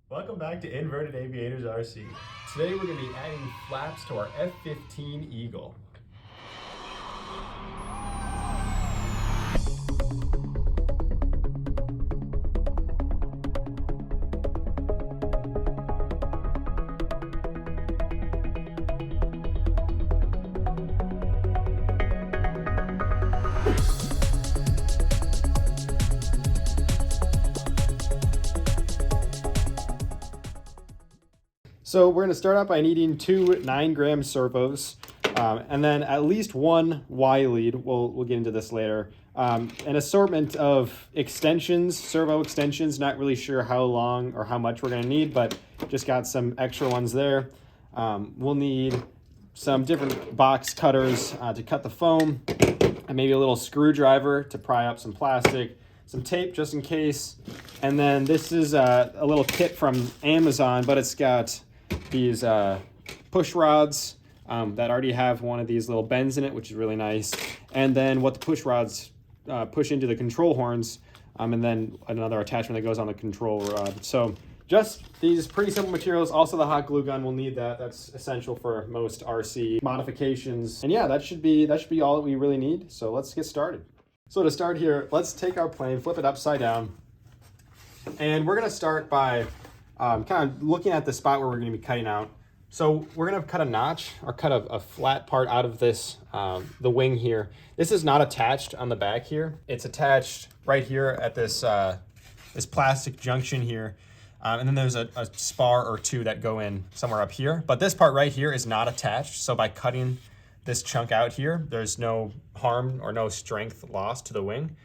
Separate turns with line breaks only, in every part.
Welcome back to Inverted Aviators RC. Today we're going to be adding flaps to our F15 Eagle. So we're going to start out by needing two 9-gram servos, and then at least one Y lead. We'll get into this later. An assortment of extensions, servo extensions. Not really sure how long or how much we're going to need, but just got some extra ones there. We'll need some different box cutters to cut the foam, and maybe a little screwdriver to pry up some plastic, some tape just in case. And then this is a little kit from Amazon, but it's got these push rods that already have one of these little bends in it, which is really nice. And then what the push rods push into the control horns, and then another attachment that goes on the control rod. So just these pretty simple materials. Also the hot glue gun, we'll need that. That's essential for most RC modifications. And yeah, that should be all that we really need. So let's get started. So to start here, let's take our plane, flip it upside down. And we're gonna start by kind of looking at the spot where we're going to be cutting out. So we're going to cut a notch or cut a flat part out of this, the wing here. This is not attached on the back here. It's attached right here at this, this plastic junction here. And then there's a spar or two that go in somewhere up here. But this part right here is not attached. So by cutting this chunk out here, there's no harm or no strength loss to the wing.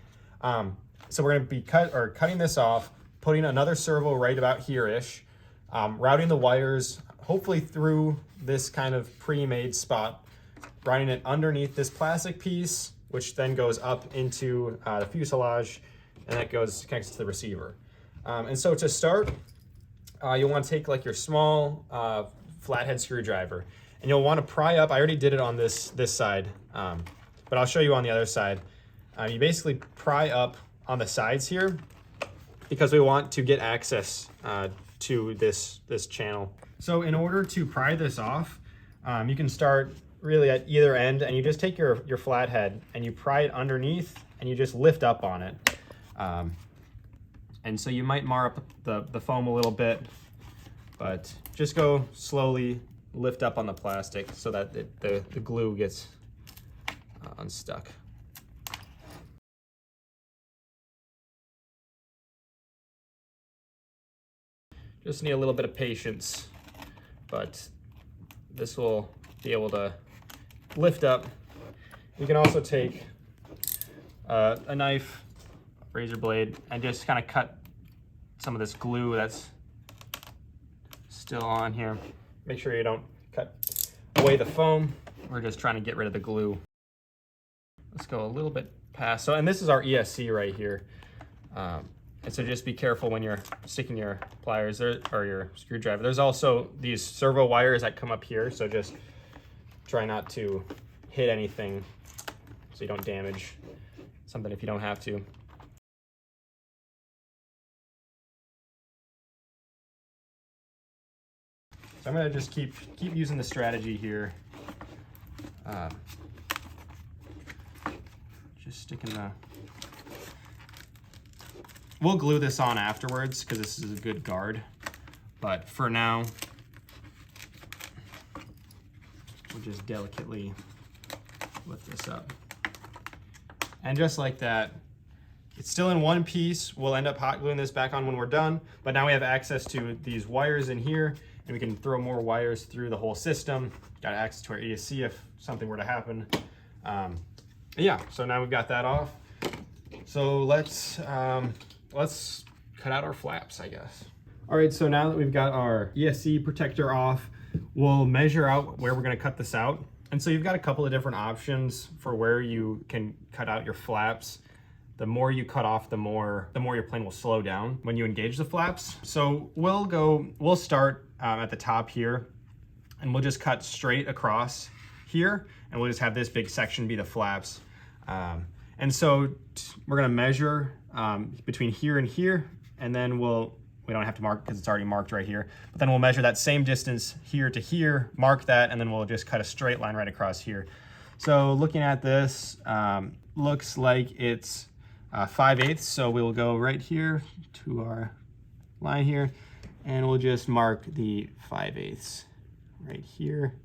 So we're going to be cutting this off, putting another servo right about here-ish, routing the wires, hopefully through this kind of pre-made spot, running it underneath this plastic piece, which then goes up into the fuselage, and that connects to the receiver. And so to start, you'll want to take like your small flathead screwdriver, and you'll want to pry up. I already did it on this side, but I'll show you on the other side. You basically pry up on the sides here, because we want to get access to this channel. So in order to pry this off, you can start really at either end, and you just take your flathead and you pry it underneath and you just lift up on it. And so you might mar up the foam a little bit, but just go slowly, lift up on the plastic so that the glue gets unstuck. Just need a little bit of patience, but this will be able to lift up. You can also take a knife, razor blade, and just kind of cut some of this glue that's still on here. Make sure you don't cut away the foam. We're just trying to get rid of the glue. Let's go a little bit past. So, and this is our ESC right here. And so just be careful when you're sticking your pliers there, or your screwdriver. There's also these servo wires that come up here, so just try not to hit anything so you don't damage something if you don't have to. So I'm gonna just keep using the strategy here. Just sticking the... We'll glue this on afterwards because this is a good guard, but for now, we'll just delicately lift this up. And just like that, it's still in one piece. We'll end up hot gluing this back on when we're done, but now we have access to these wires in here, and we can throw more wires through the whole system. Got access to our ESC if something were to happen. Yeah, so now we've got that off. So let's cut out our flaps, I guess. All right, so now that we've got our ESC protector off, we'll measure out where we're gonna cut this out. And so you've got a couple of different options for where you can cut out your flaps. The more you cut off, the more your plane will slow down when you engage the flaps. So we'll start at the top here, and we'll just cut straight across here, and we'll just have this big section be the flaps. And so we're gonna measure between here and here, and then when we don't have to mark because it's already marked right here. But then we'll measure that same distance here to here, mark that, and then we'll just cut a straight line right across here. So looking at this, looks like it's 5/8. So we'll go right here to our line here, and we'll just mark the 5/8 right here.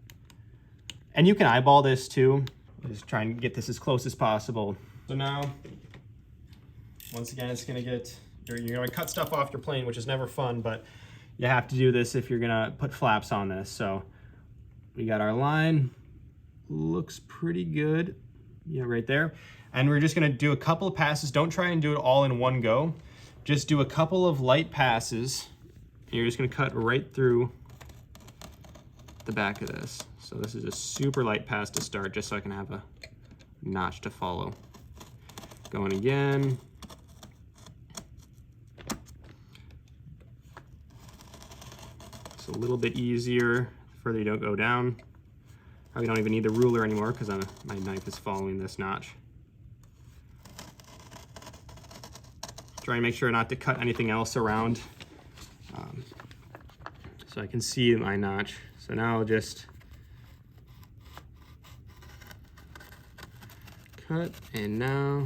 And you can eyeball this too. Just try and get this as close as possible. So now, once again, it's gonna get, you're gonna cut stuff off your plane, which is never fun, but you have to do this if you're gonna put flaps on this. So we got our line, looks pretty good, yeah, right there. And we're just gonna do a couple of passes. Don't try and do it all in one go. Just do a couple of light passes. And you're just gonna cut right through the back of this. So this is a super light pass to start, just so I can have a notch to follow. Going again. It's a little bit easier the further you don't go down. Probably don't even need the ruler anymore because my knife is following this notch. Try and make sure not to cut anything else around so I can see my notch. So now I'll just cut, and now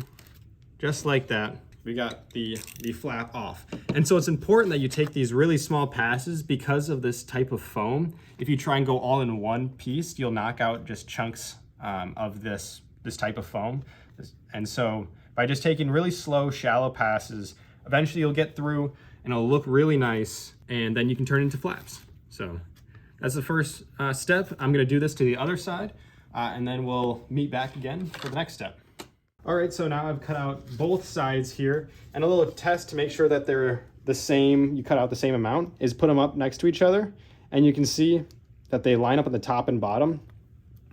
just like that, we got the flap off. And so it's important that you take these really small passes because of this type of foam. If you try and go all in one piece, you'll knock out just chunks of this type of foam. And so by just taking really slow, shallow passes, eventually you'll get through and it'll look really nice, and then you can turn it into flaps. So that's the first step. I'm gonna do this to the other side, and then we'll meet back again for the next step. All right, so now I've cut out both sides here, and a little test to make sure that they're the same, you cut out the same amount, is put them up next to each other, and you can see that they line up at the top and bottom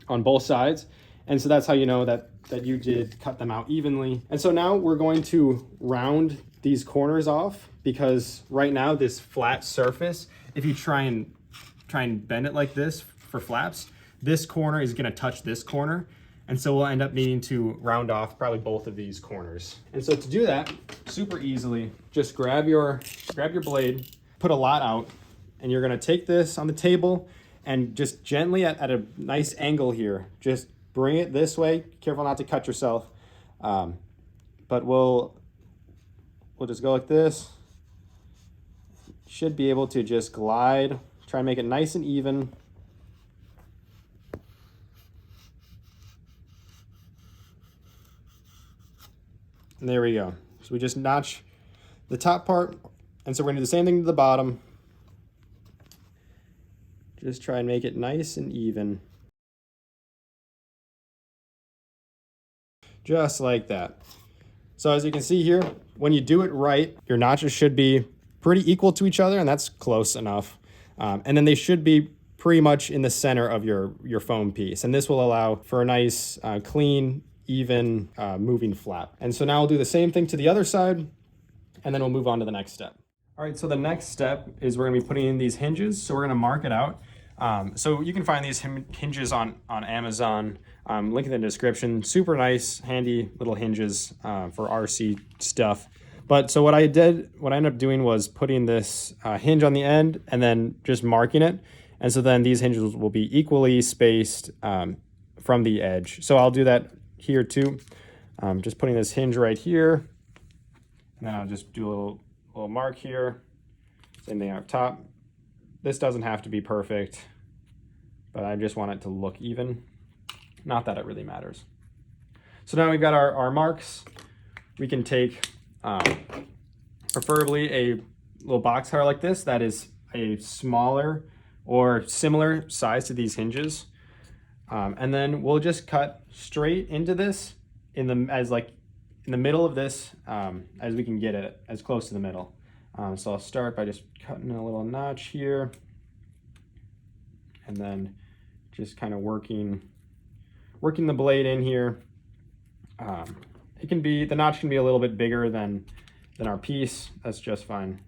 on both sides. And so that's how you know that you did cut them out evenly. And so now we're going to round these corners off, because right now this flat surface, if you try and bend it like this for flaps, this corner is gonna touch this corner. And so we'll end up needing to round off probably both of these corners. And so to do that, super easily, just grab your blade, put a lot out, and you're gonna take this on the table and just gently at a nice angle here, just bring it this way. Careful not to cut yourself. But we'll just go like this. Should be able to just glide, try and make it nice and even. And there we go. So we just notch the top part, and so we're gonna do the same thing to the bottom. Just try and make it nice and even. Just like that. So as you can see here, when you do it right, your notches should be pretty equal to each other, and that's close enough. And then they should be pretty much in the center of your foam piece. And this will allow for a nice, clean, even moving flap. And so now we'll do the same thing to the other side, and then we'll move on to the next step. All right, so the next step is we're gonna be putting in these hinges. So we're gonna mark it out. So you can find these hinges on Amazon, link in the description. Super nice, handy little hinges for RC stuff. But so what I ended up doing was putting this hinge on the end and then just marking it. And so then these hinges will be equally spaced from the edge. So I'll do that here too. Just putting this hinge right here. And then I'll just do a little mark here. Same thing up top. This doesn't have to be perfect, but I just want it to look even. Not that it really matters. So now we've got our marks. We can take preferably a little box cutter like this that is a smaller or similar size to these hinges. And then we'll just cut straight into this in the middle of this as we can get it as close to the middle. So I'll start by just cutting a little notch here, and then just kind of working the blade in here. The notch can be a little bit bigger than our piece. That's just fine.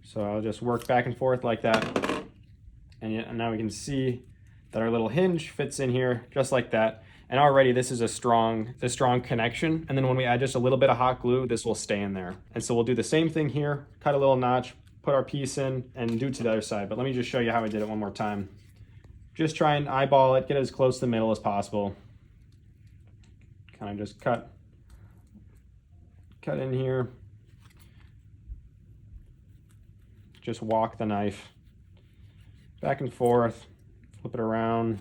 So I'll just work back and forth like that. And now we can see that our little hinge fits in here just like that. And already this is a strong connection. And then when we add just a little bit of hot glue, this will stay in there. And so we'll do the same thing here, cut a little notch, put our piece in, and do it to the other side. But let me just show you how I did it one more time. Just try and eyeball it, get it as close to the middle as possible. Kind of just cut in here. Just walk the knife back and forth, flip it around.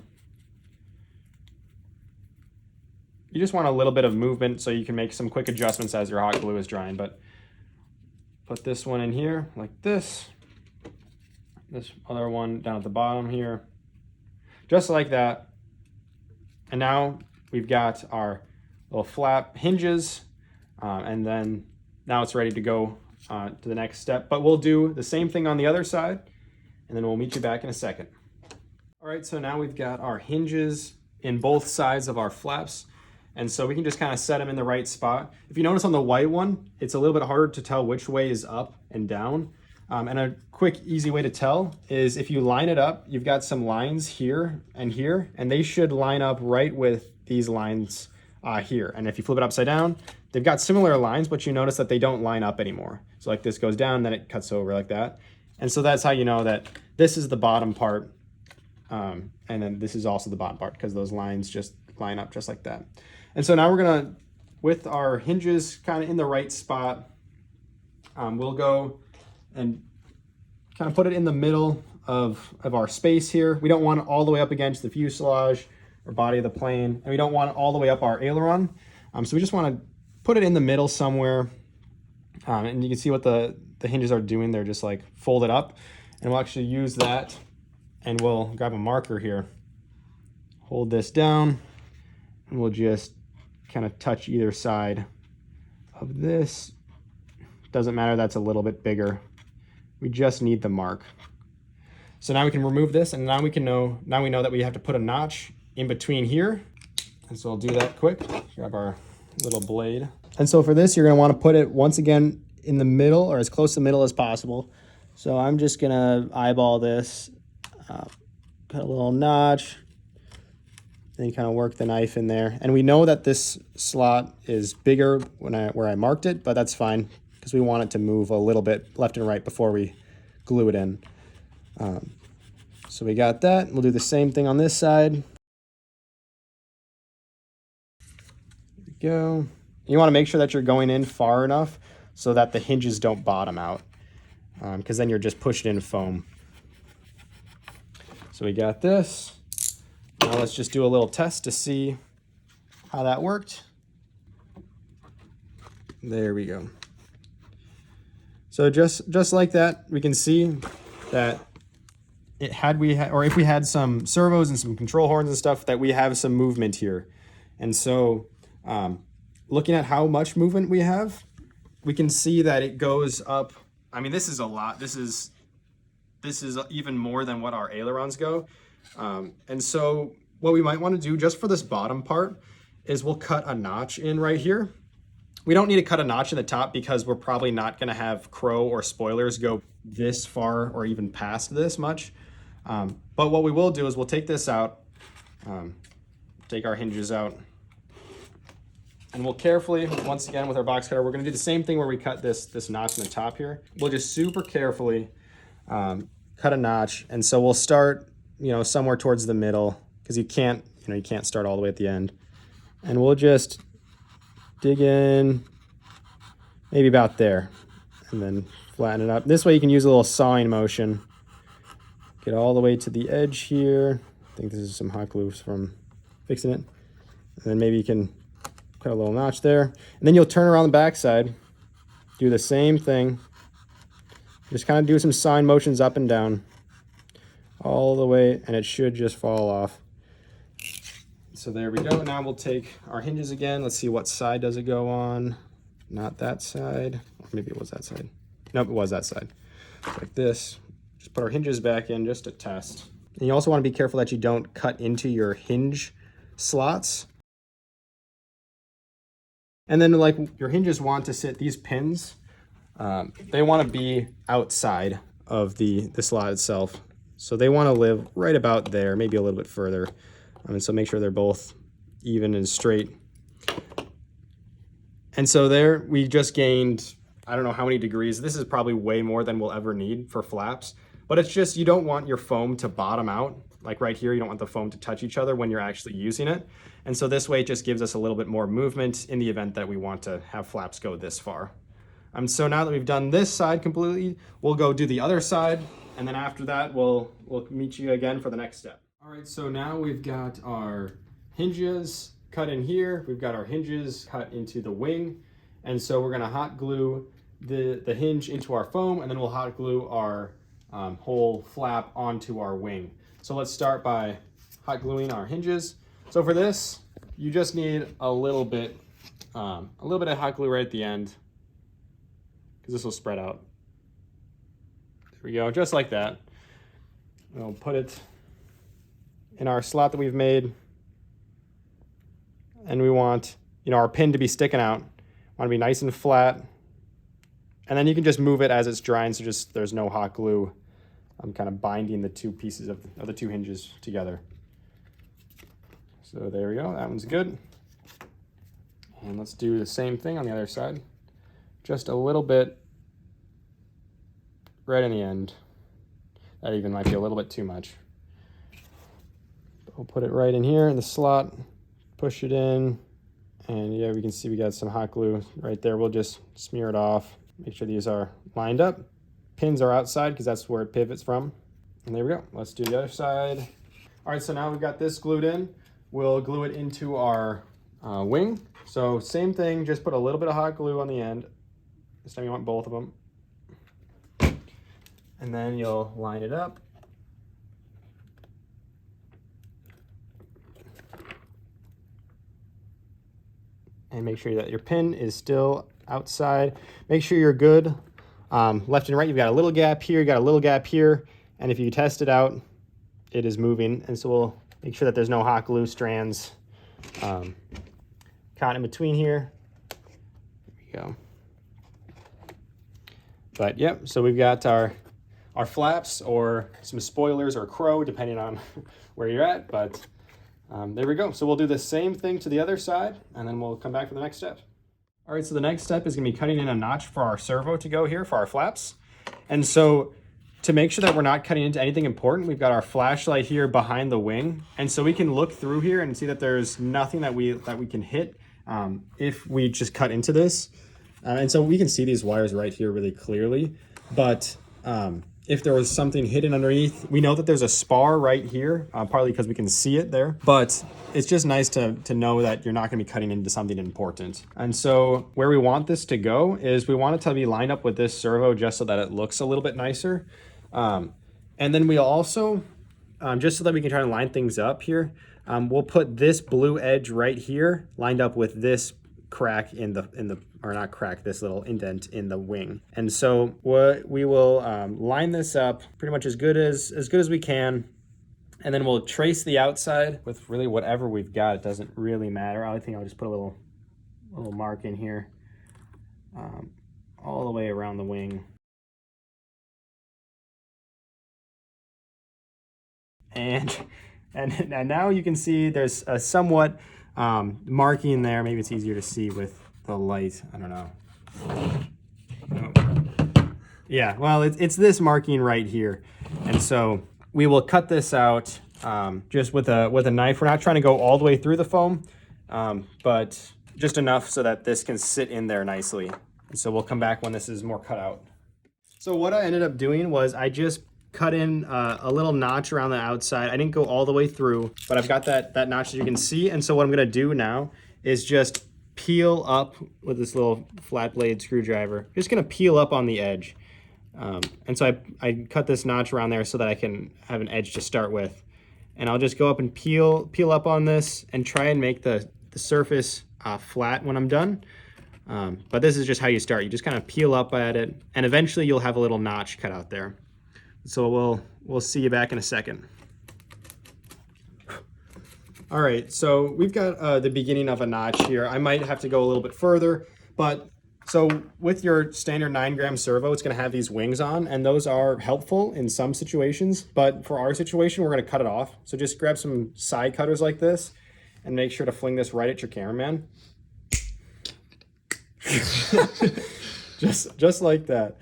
You just want a little bit of movement so you can make some quick adjustments as your hot glue is drying. But put this one in here like this. This other one down at the bottom here. Just like that. And now we've got our little flap hinges. And then now it's ready to go to the next step. But we'll do the same thing on the other side. And then we'll meet you back in a second. All right, so now we've got our hinges in both sides of our flaps. And so we can just kind of set them in the right spot. If you notice on the white one, it's a little bit harder to tell which way is up and down. And a quick, easy way to tell is if you line it up, you've got some lines here, and they should line up right with these lines here. And if you flip it upside down, they've got similar lines, but you notice that they don't line up anymore. So like this goes down, then it cuts over like that. And so that's how you know that this is the bottom part. And then this is also the bottom part because those lines just line up just like that. And so now we're gonna, with our hinges kind of in the right spot, we'll go and kind of put it in the middle of our space here. We don't want it all the way up against the fuselage or body of the plane, and we don't want it all the way up our aileron. So we just want to put it in the middle somewhere. And you can see what the hinges are doing. They're just like folded up. And we'll actually use that, and we'll grab a marker here, hold this down, and we'll just kind of touch either side of this. Doesn't matter, that's a little bit bigger. We just need the mark. So now we can remove this, and now we know that we have to put a notch in between here. And so I'll do that quick. Grab our little blade. And so for this, you're gonna wanna put it once again in the middle, or as close to the middle as possible. So I'm just gonna eyeball this, put a little notch, then kind of work the knife in there. And we know that this slot is bigger where I marked it, but that's fine because we want it to move a little bit left and right before we glue it in. So we got that. We'll do the same thing on this side. There we go. You want to make sure that you're going in far enough so that the hinges don't bottom out, because then you're just pushing in foam. So we got this. Now let's just do a little test to see how that worked. There we go. So just like that, we can see that if we had some servos and some control horns and stuff, that we have some movement here. And so looking at how much movement we have, we can see that it goes up. I mean, this is a lot. This is even more than what our ailerons go. And so what we might want to do just for this bottom part is we'll cut a notch in right here. We don't need to cut a notch in the top because we're probably not going to have crow or spoilers go this far or even past this much. But what we will do is we'll take this out, take our hinges out, and we'll carefully, once again with our box cutter, we're going to do the same thing where we cut this notch in the top here. We'll just super carefully cut a notch. And so we'll start, somewhere towards the middle, because you can't start all the way at the end. And we'll just dig in maybe about there and then flatten it up. This way you can use a little sawing motion. Get all the way to the edge here. I think this is some hot glue from fixing it. And then maybe you can cut a little notch there. And then you'll turn around the backside, do the same thing. Just kind of do some sawing motions up and down all the way, and it should just fall off. So there we go. Now we'll take our hinges again. Let's see what side does it go on. Not that side. Or maybe it was that side. Nope, it was that side. Like this. Just put our hinges back in just to test. And you also want to be careful that you don't cut into your hinge slots. And then like your hinges want to sit, these pins, they want to be outside of the slot itself. So they want to live right about there, maybe a little bit further. And so make sure they're both even and straight. And so there we just gained, I don't know how many degrees. This is probably way more than we'll ever need for flaps, but it's just, you don't want your foam to bottom out. Like right here, you don't want the foam to touch each other when you're actually using it. And so this way it just gives us a little bit more movement in the event that we want to have flaps go this far. So now that we've done this side completely, we'll go do the other side. And then after that, we'll meet you again for the next step. All right, so now we've got our hinges cut in here. We've got our hinges cut into the wing. And so we're gonna hot glue the hinge into our foam, and then we'll hot glue our whole flap onto our wing. So let's start by hot gluing our hinges. So for this, you just need a little bit of hot glue right at the end, because this will spread out. There we go, just like that. We'll put it in our slot that we've made. And we want, our pin to be sticking out. Want to be nice and flat. And then you can just move it as it's drying, so just there's no hot glue. I'm kind of binding the two pieces of the two hinges together. So there we go, that one's good. And let's do the same thing on the other side. Just a little bit right in the end. That even might be a little bit too much. We'll put it right in here in the slot, push it in, and yeah, we can see we got some hot glue right there. We'll just smear it off, make sure these are lined up. Pins are outside because that's where it pivots from. And there we go. Let's do the other side. All right, so now we've got this glued in. We'll glue it into our wing. So same thing, just put a little bit of hot glue on the end. This time you want both of them. And then you'll line it up. And make sure that your pin is still outside. Make sure you're good. Left and right, you've got a little gap here, you got a little gap here. And if you test it out, it is moving. And so we'll make sure that there's no hot glue strands caught in between here. There we go. But yep, so we've got our flaps or some spoilers or crow, depending on where you're at. But there we go. So we'll do the same thing to the other side, and then we'll come back for the next step. All right, so the next step is gonna be cutting in a notch for our servo to go here for our flaps. And so to make sure that we're not cutting into anything important, we've got our flashlight here behind the wing. And so we can look through here and see that there's nothing that we can hit if we just cut into this. And so we can see these wires right here really clearly. But if there was something hidden underneath, we know that there's a spar right here, partly because we can see it there. But it's just nice to know that you're not gonna be cutting into something important. And so where we want this to go is we want it to be lined up with this servo just so that it looks a little bit nicer. And then we also, just so that we can try to line things up here, we'll put this blue edge right here lined up with this crack in the or not crack, this little indent in the wing. And so we will line this up pretty much as good as we can. And then we'll trace the outside with really whatever we've got. It doesn't really matter. I think I'll just put a little mark in here all the way around the wing. And now you can see there's a somewhat marking there. Maybe it's easier to see with the light. I don't know. Oh. Yeah, well, it's this marking right here. And so we will cut this out just with a knife. We're not trying to go all the way through the foam, but just enough so that this can sit in there nicely. And so we'll come back when this is more cut out. So what I ended up doing was I just cut in a little notch around the outside. I didn't go all the way through, but I've got that notch that you can see. And so what I'm gonna do now is just peel up with this little flat blade screwdriver. Just gonna peel up on the edge. And so I cut this notch around there so that I can have an edge to start with. And I'll just go up and peel up on this and try and make the surface flat when I'm done. But this is just how you start. You just kind of peel up at it, and eventually you'll have a little notch cut out there. So we'll see you back in a second. All right, so we've got the beginning of a notch here. I might have to go a little bit further, but so with your standard 9-gram servo, it's gonna have these wings on, and those are helpful in some situations, but for our situation, we're gonna cut it off. So just grab some side cutters like this, and make sure to fling this right at your cameraman. just like that.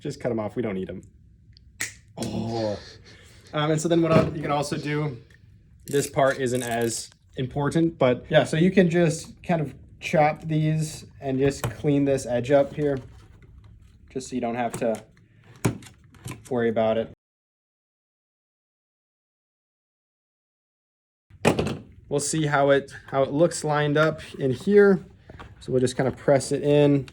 Just cut them off. We don't need them. Oh. And so then you can also do, this part isn't as important, but yeah, so you can just kind of chop these and just clean this edge up here, just so you don't have to worry about it. We'll see how it looks lined up in here. So we'll just kind of press it in.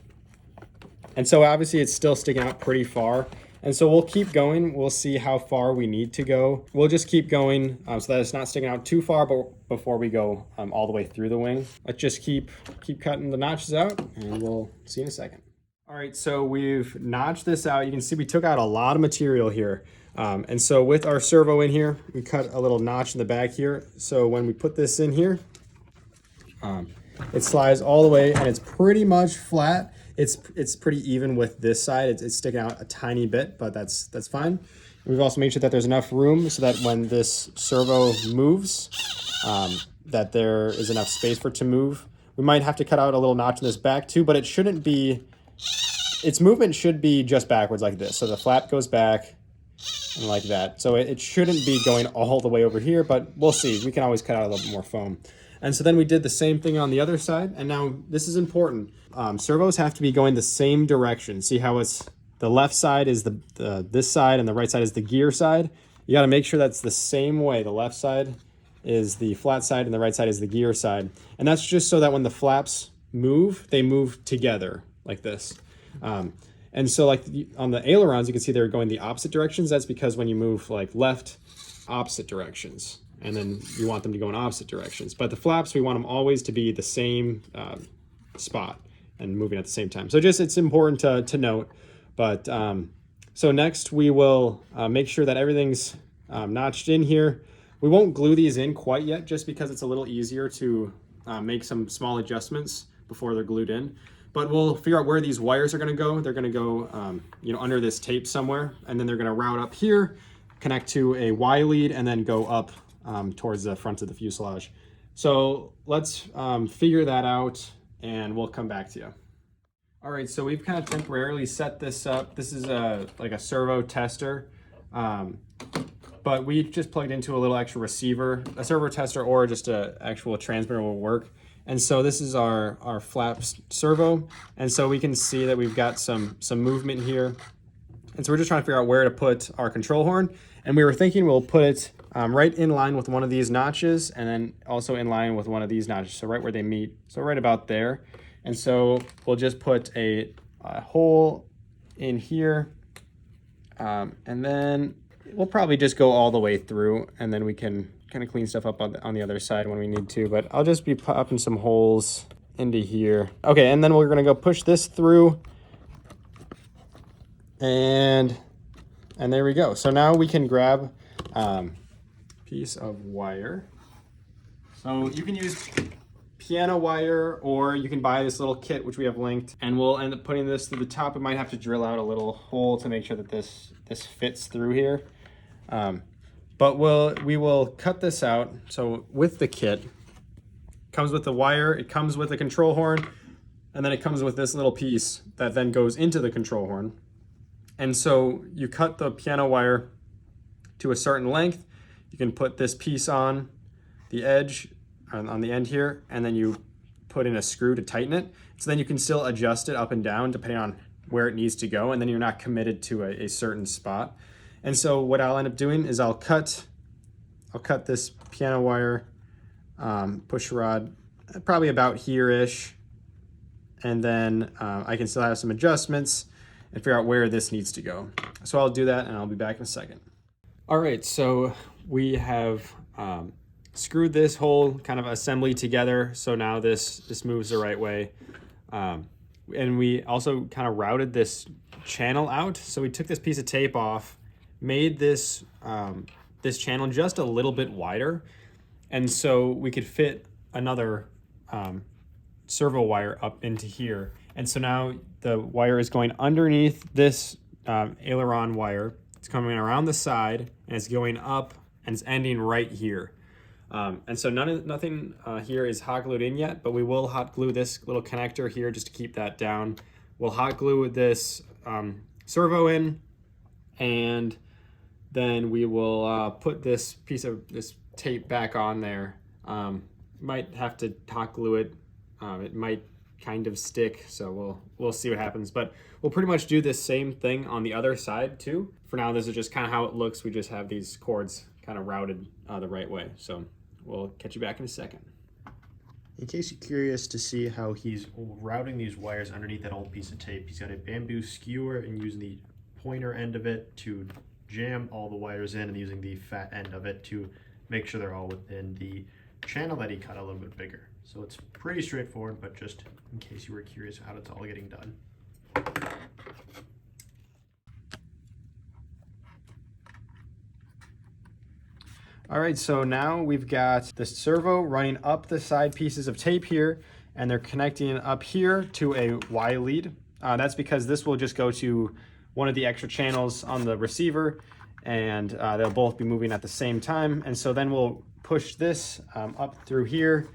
And so obviously it's still sticking out pretty far. And so we'll keep going. We'll see how far we need to go. We'll just keep going so that it's not sticking out too far before we go all the way through the wing. Let's just keep cutting the notches out, and we'll see in a second. All right, so we've notched this out. You can see we took out a lot of material here. And so with our servo in here, we cut a little notch in the back here. So when we put this in here, it slides all the way, and it's pretty much flat. It's pretty even with this side. It's sticking out a tiny bit, but that's fine. We've also made sure that there's enough room so that when this servo moves, that there is enough space for it to move. We might have to cut out a little notch in this back too, but it shouldn't be, its movement should be just backwards like this. So the flap goes back and like that. So it shouldn't be going all the way over here, but we'll see. We can always cut out a little bit more foam. And so then we did the same thing on the other side. And now this is important. Servos have to be going the same direction. See how it's the left side is this side and the right side is the gear side. You got to make sure that's the same way. The left side is the flat side and the right side is the gear side. And that's just so that when the flaps move, they move together like this. And so like on the ailerons, you can see they're going the opposite directions. That's because when you move like left, opposite directions. And then you want them to go in opposite directions. But the flaps, we want them always to be the same spot and moving at the same time. So just, it's important to note. But so next we will make sure that everything's notched in here. We won't glue these in quite yet, just because it's a little easier to make some small adjustments before they're glued in. But we'll figure out where these wires are gonna go. They're gonna go under this tape somewhere, and then they're gonna route up here, connect to a Y lead, and then go up towards the front of the fuselage. So let's figure that out, and we'll come back to you. All right, so we've kind of temporarily set this up. This is like a servo tester, but we just plugged into a little extra receiver. A servo tester or just an actual transmitter will work. And so this is our flaps servo. And so we can see that we've got some movement here. And so we're just trying to figure out where to put our control horn. And we were thinking we'll put it right in line with one of these notches, and then also in line with one of these notches. So right where they meet, so right about there. And so we'll just put a hole in here, and then we'll probably just go all the way through, and then we can kind of clean stuff up on the other side when we need to. But I'll just be popping some holes into here. Okay, and then we're gonna go push this through, and there we go. So now we can grab a piece of wire. So you can use piano wire, or you can buy this little kit which we have linked, and we'll end up putting this through the top. We might have to drill out a little hole to make sure that this fits through here, but we will cut this out. So with the kit, comes with the wire, it comes with a control horn, and then it comes with this little piece that then goes into the control horn. And so you cut the piano wire to a certain length. You can put this piece on the edge on the end here, and then you put in a screw to tighten it. So then you can still adjust it up and down depending on where it needs to go, and then you're not committed to a certain spot. And so what I'll end up doing is I'll cut this piano wire push rod probably about here-ish, and then I can still have some adjustments and figure out where this needs to go. So I'll do that, and I'll be back in a second. All right, so we have screwed this whole kind of assembly together, so now this moves the right way. And we also kind of routed this channel out. So we took this piece of tape off, made this this channel just a little bit wider, and so we could fit another servo wire up into here. And so now the wire is going underneath this aileron wire. It's coming around the side, and it's going up, and it's ending right here. And so nothing here is hot glued in yet, but we will hot glue this little connector here just to keep that down. We'll hot glue this servo in, and then we will put this piece of this tape back on there. Might have to hot glue it. It might kind of stick, so we'll see what happens. But we'll pretty much do this same thing on the other side too. For now, this is just kind of how it looks. We just have these cords kind of routed the right way. So we'll catch you back in a second. In case you're curious to see how he's routing these wires underneath that old piece of tape, he's got a bamboo skewer and using the pointer end of it to jam all the wires in, and using the fat end of it to make sure they're all within the channel that he cut a little bit bigger. So it's pretty straightforward, but just in case you were curious how it's all getting done. All right, so now we've got the servo running up the side pieces of tape here, and they're connecting up here to a Y lead. That's because this will just go to one of the extra channels on the receiver, and they'll both be moving at the same time. And so then we'll push this up through here,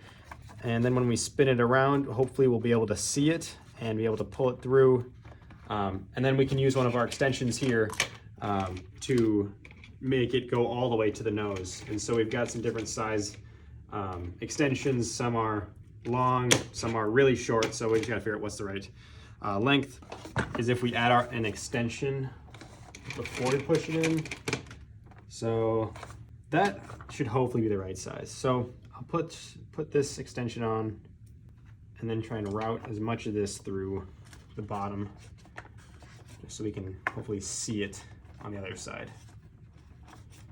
and then when we spin it around, hopefully we'll be able to see it and be able to pull it through. And then we can use one of our extensions here to make it go all the way to the nose. And so we've got some different size extensions. Some are long, some are really short, so we just gotta figure out what's the right length. Is if we add an extension before we push it in. So that should hopefully be the right size. So I'll put this extension on and then try and route as much of this through the bottom just so we can hopefully see it on the other side.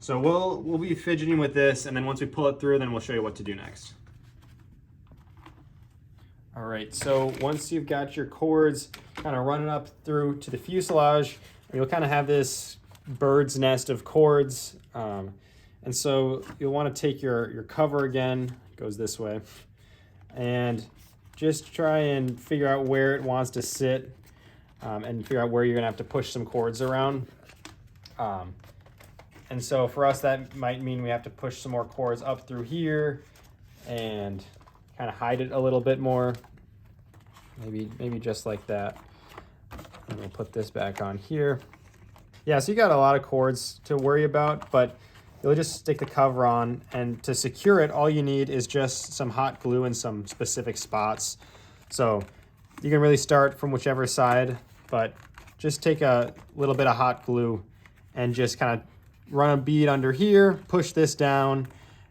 So we'll be fidgeting with this, and then once we pull it through, then we'll show you what to do next. All right, so once you've got your cords kind of running up through to the fuselage, you'll kind of have this bird's nest of cords. And so you'll want to take your cover again, goes this way, and just try and figure out where it wants to sit, and figure out where you're gonna have to push some cords around. And so for us, that might mean we have to push some more cords up through here and kind of hide it a little bit more. Maybe just like that. And we'll put this back on here. Yeah, so you got a lot of cords to worry about, but you'll just stick the cover on, and to secure it, all you need is just some hot glue in some specific spots. So you can really start from whichever side, but just take a little bit of hot glue and just kind of run a bead under here, push this down,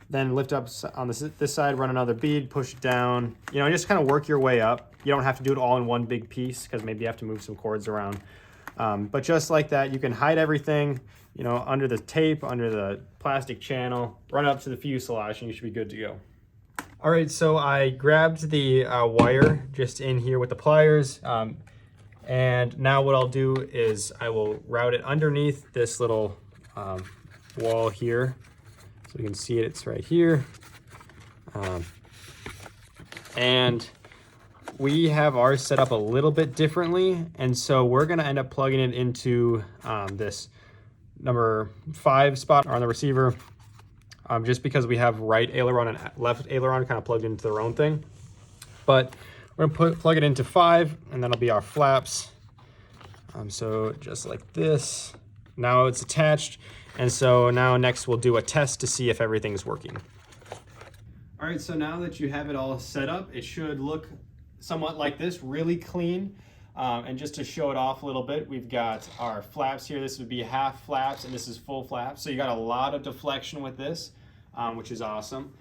then lift up on this side, run another bead, push it down. You know, just kind of work your way up. You don't have to do it all in one big piece because maybe you have to move some cords around. But just like that, you can hide everything, you know, under the tape, under the plastic channel, run up to the fuselage, and you should be good to go. All right, so I grabbed the wire just in here with the pliers. And now what I'll do is I will route it underneath this little wall here. So you can see it, it's right here. And we have ours set up a little bit differently. And so we're gonna end up plugging it into this number 5 spot on the receiver, just because we have right aileron and left aileron kind of plugged into their own thing. But we're gonna plug it into 5, and that'll be our flaps. So just like this. Now it's attached, and so now next we'll do a test to see if everything's working. All right, so now that you have it all set up, it should look somewhat like this, really clean. And just to show it off a little bit, we've got our flaps here. This would be half flaps, and this is full flaps. So you got a lot of deflection with this, which is awesome.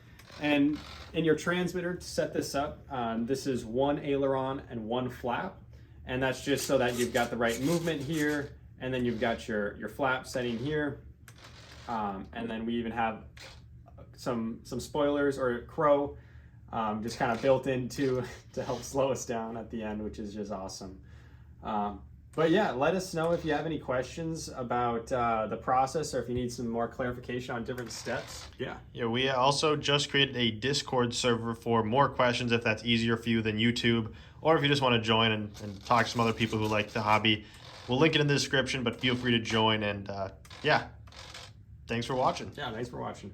And in your transmitter to set this up, this is 1 aileron and 1 flap. And that's just so that you've got the right movement here, and then you've got your flap setting here. And then we even have some spoilers or crow just kind of built into to help slow us down at the end, which is just awesome. But yeah, let us know if you have any questions about the process, or if you need some more clarification on different steps. Yeah, we also just created a Discord server for more questions if that's easier for you than YouTube, or if you just want to join and talk to some other people who like the hobby. We'll link it in the description, but feel free to join, and yeah, thanks for watching. Yeah, thanks for watching.